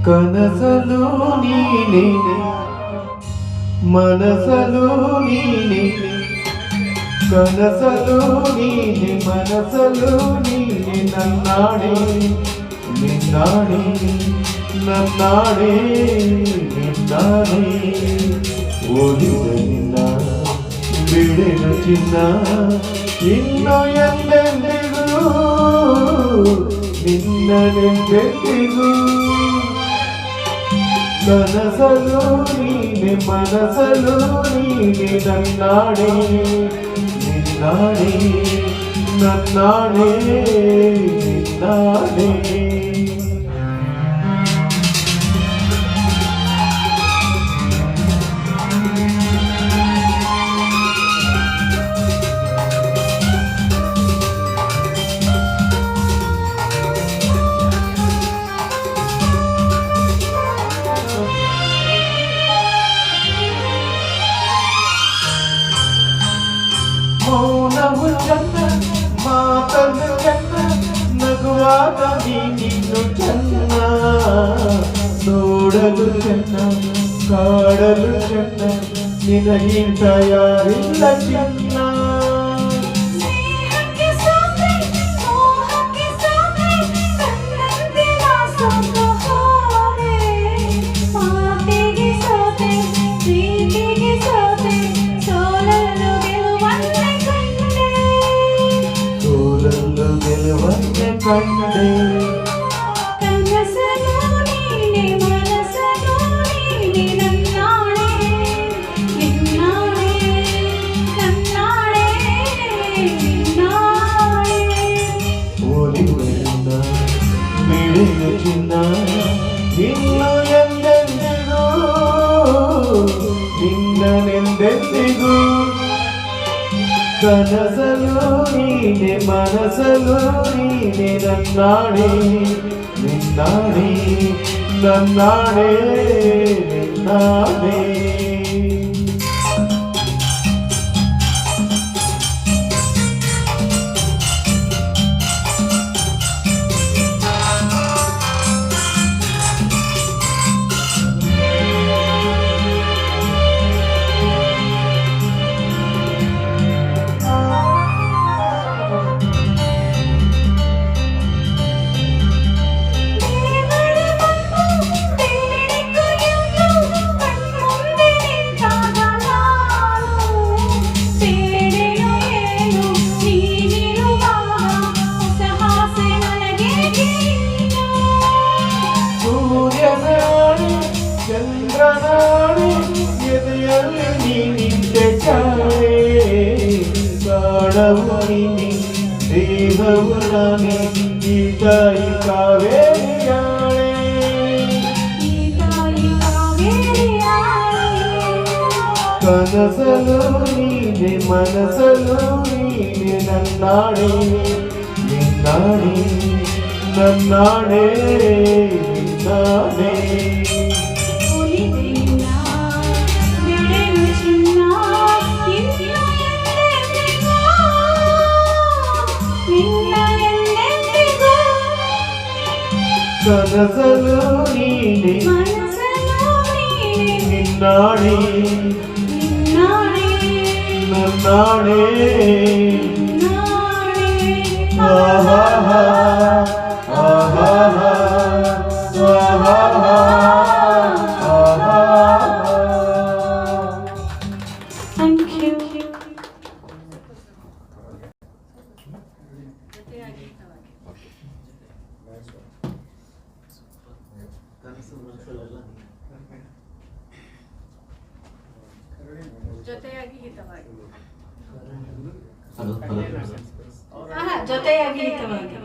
ಕನಸಲು ನೀನೆ ಮನಸಲು ನೀನೆ ಕನಸಲು ನೀನೆ ಮನಸಲು ನೀನೆ ನನ್ನಾಡೆ ನಿನ್ನಾಡೆ ನನ್ನಾಡೆ ನಿನ್ನಾಡೆ ಓದಿದ ನಿನ್ನ ಬಿಡೆನು ಚಿನ್ನ ಇನ್ನು ಎಂದೆಂದಿಗೂ ನಿನ್ನನೆಂದೆಂದಿಗೂ ಕನಸಲು ನೀನೆ ಮನಸಲು ನೀನೆ ನನ್ನಾಡೆ ನಿನ್ನಾಡೆ ನನ್ನಾಡೆ ನಿನ್ನಾಡೆ ಮೌನವು ಚಂದ ಮಾತನ್ನು ಚಂದ ನಗುವಾಗ ನೀನು ಚಂದ ನೋಡಲು ಚಂದ ಕಾಡಲು ಚಂದ ನಿನಗಿಂತ ಯಾರಿಲ್ಲ ಚಂದ ಕಂಡೆ ಕನಸಲು ನೀನೆ ಮನಸಲು ನೀನೆ ನನ್ನಾಡೆ ನಿನ್ನಾಡೆ ನನ್ನಾಡೆ ನಿನ್ನಾಡೆ ಓಲಿನ ಬಿಳಿನ ಚಿನ್ನ ಇನ್ನು ಎಂದೆಂದಿಗೂ ನಿನ್ನನೆಂದೆಂದಿಗೂ ಕನಸಲು ನೀನೆ ಮನಸಲು ನೀನೆ ನನ್ನಾಡೆ ನಿನ್ನಾಡೆ ನನ್ನಾಡೆ ನಿನ್ನಾಡೆ ಚಂದ್ರನಾಡಿ ಎದೆಯಲ್ಲಿ ನೀನಿದ್ದೆ ಚಾಳೆ ಕಾಡವು ನೀನಿ ದೇಹವು ನಾನೇ ಈ ತಾಯಿ ಕಾವೇರಿಯಾಳೆ ಕನಸಲು ನೀನೆ ಮನಸಲು ನೀನೆ ನನ್ನಾಡೆ ನಿನ್ನಾಡೆ ನನ್ನಾಡೆ ನಿನ್ನಾಡೆ ಕನಸಲು ನೀನೆ ನಿನ್ನಾಡೆ ನನ್ನಾಡೆ ಆಹಾ ಆಹಾ ಆಹಾ Thank you. ಜೊತೆಯಾಗಿ ಹಿತವಾಗಿ ಜೊತೆಯಾಗಿ ಹಿತವಾಗಿ